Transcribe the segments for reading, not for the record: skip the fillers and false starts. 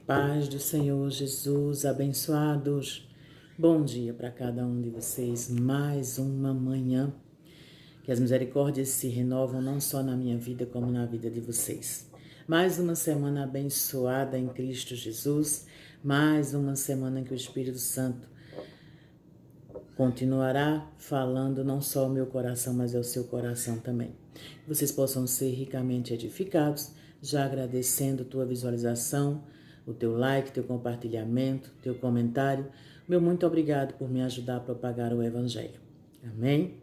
Paz do Senhor Jesus, abençoados. Bom dia para cada um de vocês. Mais uma manhã que as misericórdias se renovam não só na minha vida, como na vida de vocês. Mais uma semana abençoada em Cristo Jesus. Mais uma semana que o Espírito Santo continuará falando não só ao meu coração, mas ao seu coração também. Que vocês possam ser ricamente edificados, já agradecendo tua visualização, o teu like, teu compartilhamento, teu comentário. Meu muito obrigado por me ajudar a propagar o Evangelho. Amém?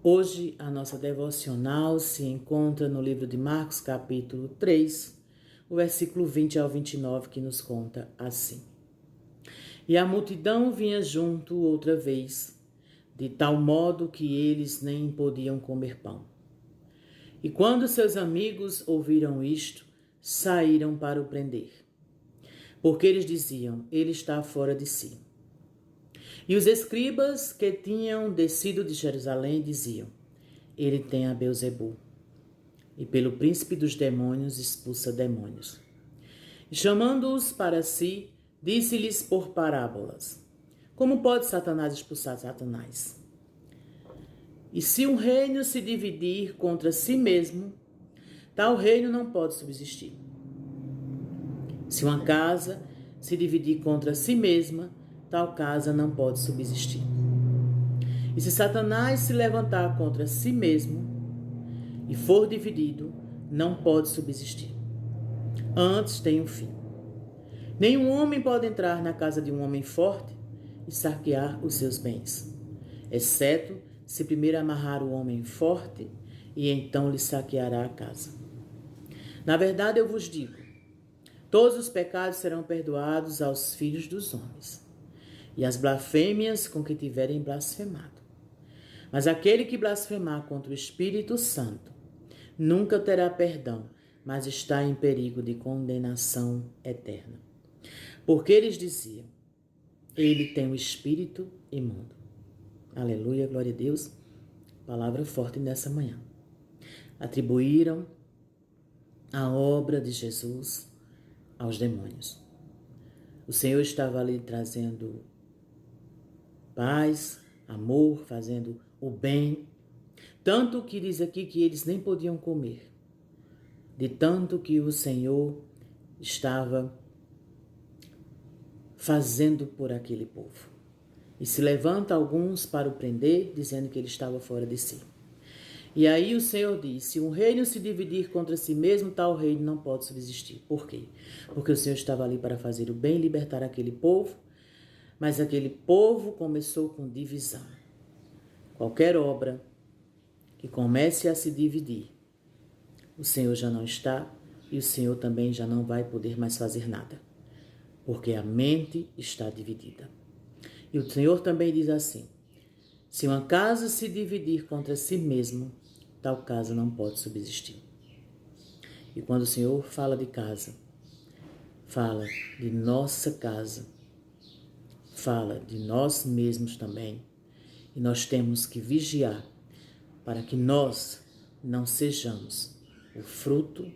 Hoje a nossa devocional se encontra no livro de Marcos, capítulo 3, o versículo 20 ao 29, que nos conta assim. E a multidão vinha junto outra vez, de tal modo que eles nem podiam comer pão. E quando seus amigos ouviram isto, saíram para o prender, porque eles diziam, ele está fora de si. E os escribas que tinham descido de Jerusalém diziam, ele tem a Beelzebu, e pelo príncipe dos demônios expulsa demônios. E chamando-os para si, disse-lhes por parábolas, como pode Satanás expulsar Satanás? E se um reino se dividir contra si mesmo, tal reino não pode subsistir. Se uma casa se dividir contra si mesma, tal casa não pode subsistir. E se Satanás se levantar contra si mesmo e for dividido, não pode subsistir. Antes tem um fim. Nenhum homem pode entrar na casa de um homem forte e saquear os seus bens, exceto se primeiro amarrar o homem forte e então lhe saqueará a casa. Na verdade, eu vos digo, todos os pecados serão perdoados aos filhos dos homens, e as blasfêmias com que tiverem blasfemado. Mas aquele que blasfemar contra o Espírito Santo nunca terá perdão, mas está em perigo de condenação eterna. Porque eles diziam, ele tem um espírito imundo. Aleluia, glória a Deus. Palavra forte nessa manhã. Atribuíram a obra de Jesus aos demônios. O Senhor estava ali trazendo paz, amor, fazendo o bem. Tanto que diz aqui que eles nem podiam comer. De tanto que o Senhor estava fazendo por aquele povo. E se levanta alguns para o prender, dizendo que ele estava fora de si. E aí o Senhor diz, se um reino se dividir contra si mesmo, tal reino não pode subsistir. Por quê? Porque o Senhor estava ali para fazer o bem, libertar aquele povo, mas aquele povo começou com divisão. Qualquer obra que comece a se dividir, o Senhor já não está e o Senhor também já não vai poder mais fazer nada. Porque a mente está dividida. E o Senhor também diz assim, se uma casa se dividir contra si mesmo, tal casa não pode subsistir. E quando o Senhor fala de casa, fala de nossa casa, fala de nós mesmos também. E nós temos que vigiar para que nós não sejamos o fruto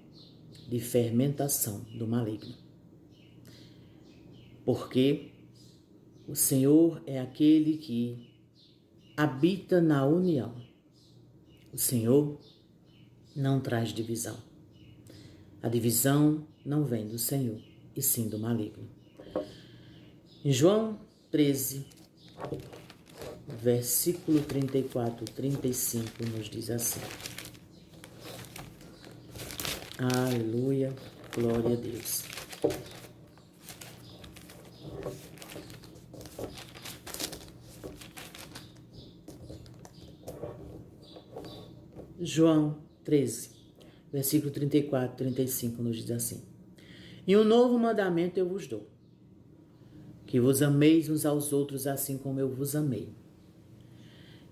de fermentação do maligno. Porque o Senhor é aquele que habita na união. O Senhor não traz divisão. A divisão não vem do Senhor, e sim do maligno. Em João 13, versículo 34, 35, nos diz assim. Aleluia, glória a Deus. João 13, versículo 34, 35, nos diz assim. E um novo mandamento eu vos dou, que vos ameis uns aos outros assim como eu vos amei.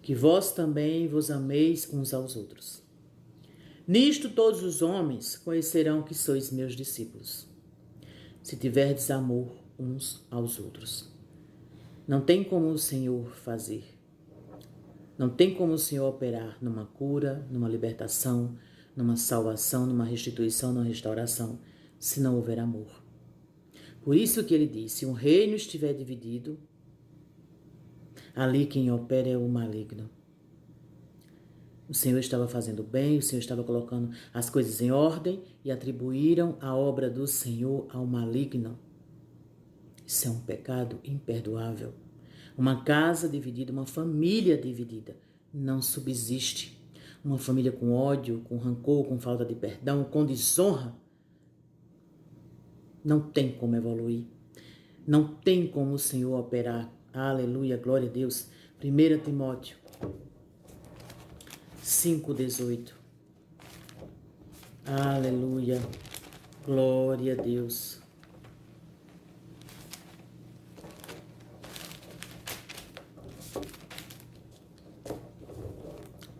Que vós também vos ameis uns aos outros. Nisto todos os homens conhecerão que sois meus discípulos, se tiverdes amor uns aos outros. Não tem como o Senhor fazer. Não tem como o Senhor operar numa cura, numa libertação, numa salvação, numa restituição, numa restauração, se não houver amor. Por isso que ele diz, se um reino estiver dividido, ali quem opera é o maligno. O Senhor estava fazendo bem, o Senhor estava colocando as coisas em ordem e atribuíram a obra do Senhor ao maligno. Isso é um pecado imperdoável. Uma casa dividida, uma família dividida, não subsiste. Uma família com ódio, com rancor, com falta de perdão, com desonra, não tem como evoluir. Não tem como o Senhor operar. Aleluia, glória a Deus. 1 Timóteo 5,18. Aleluia, glória a Deus.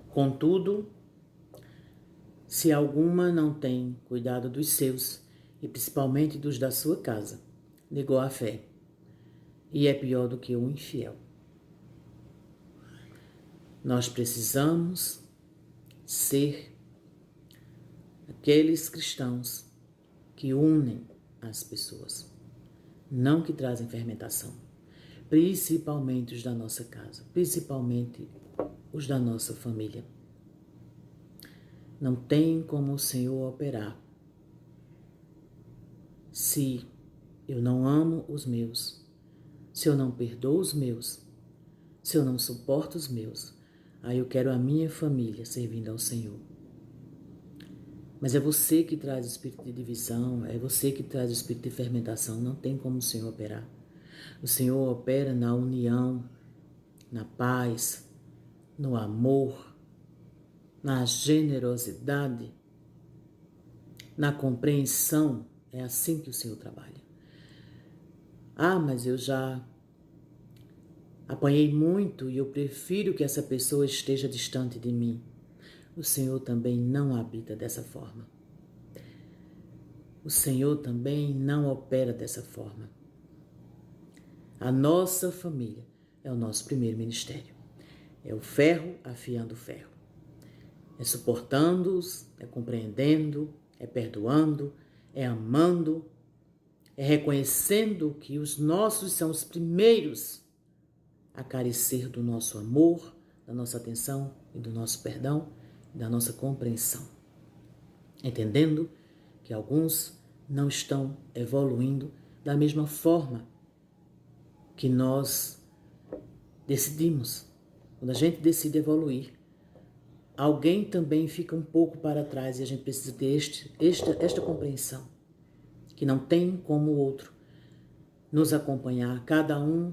Contudo, se alguma não tem cuidado dos seus, e principalmente dos da sua casa, negou a fé, e é pior do que o infiel. Nós precisamos ser aqueles cristãos que unem as pessoas, não que trazem fermentação, principalmente os da nossa casa, principalmente os da nossa família. Não tem como o Senhor operar se eu não amo os meus, se eu não perdoo os meus, se eu não suporto os meus. Aí eu quero a minha família servindo ao Senhor. Mas é você que traz o espírito de divisão, é você que traz o espírito de fermentação. Não tem como o Senhor operar. O Senhor opera na união, na paz, no amor, na generosidade, na compreensão. É assim que o Senhor trabalha. Ah, mas eu já apanhei muito e eu prefiro que essa pessoa esteja distante de mim. O Senhor também não habita dessa forma. O Senhor também não opera dessa forma. A nossa família é o nosso primeiro ministério. É o ferro afiando o ferro. É suportando-os, é compreendendo, é perdoando, é amando, é reconhecendo que os nossos são os primeiros a carecer do nosso amor, da nossa atenção e do nosso perdão, da nossa compreensão. Entendendo que alguns não estão evoluindo da mesma forma que nós decidimos. Quando a gente decide evoluir, alguém também fica um pouco para trás e a gente precisa ter esta compreensão, que não tem como o outro nos acompanhar. Cada um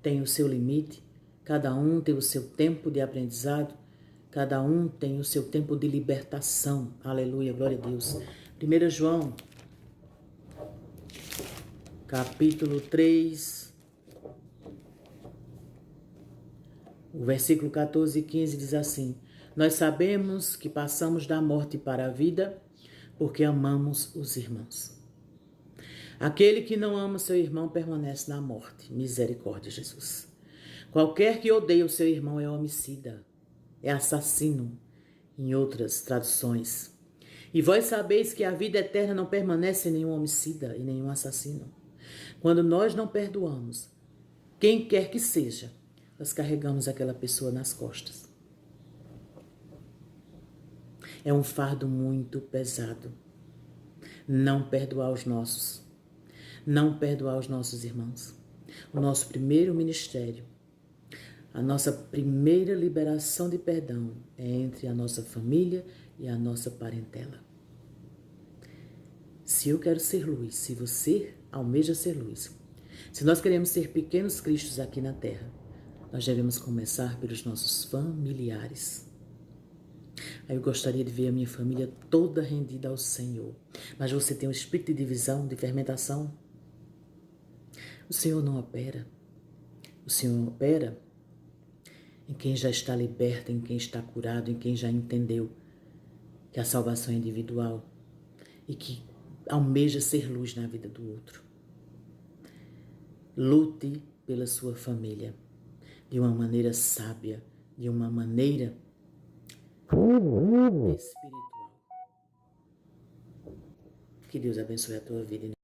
tem o seu limite, cada um tem o seu tempo de aprendizado, cada um tem o seu tempo de libertação. Aleluia, glória a Deus. 1 João, capítulo 3, o versículo 14 e 15 diz assim: Nós sabemos que passamos da morte para a vida porque amamos os irmãos. Aquele que não ama seu irmão permanece na morte. Misericórdia, Jesus. Qualquer que odeia o seu irmão é homicida, é assassino, em outras traduções. E vós sabeis que a vida eterna não permanece em nenhum homicida e nenhum assassino. Quando nós não perdoamos, quem quer que seja, nós carregamos aquela pessoa nas costas. É um fardo muito pesado. Não perdoar os nossos. Não perdoar os nossos irmãos. O nosso primeiro ministério, a nossa primeira liberação de perdão é entre a nossa família e a nossa parentela. Se eu quero ser luz, se você almeja ser luz, se nós queremos ser pequenos cristos aqui na terra, nós devemos começar pelos nossos familiares. Aí eu gostaria de ver a minha família toda rendida ao Senhor. Mas você tem um espírito de divisão, de fermentação. O Senhor não opera. O Senhor opera em quem já está liberto, em quem está curado, em quem já entendeu que a salvação é individual e que almeja ser luz na vida do outro. Lute pela sua família de uma maneira sábia, de uma maneira espiritual. Que Deus abençoe a tua vida.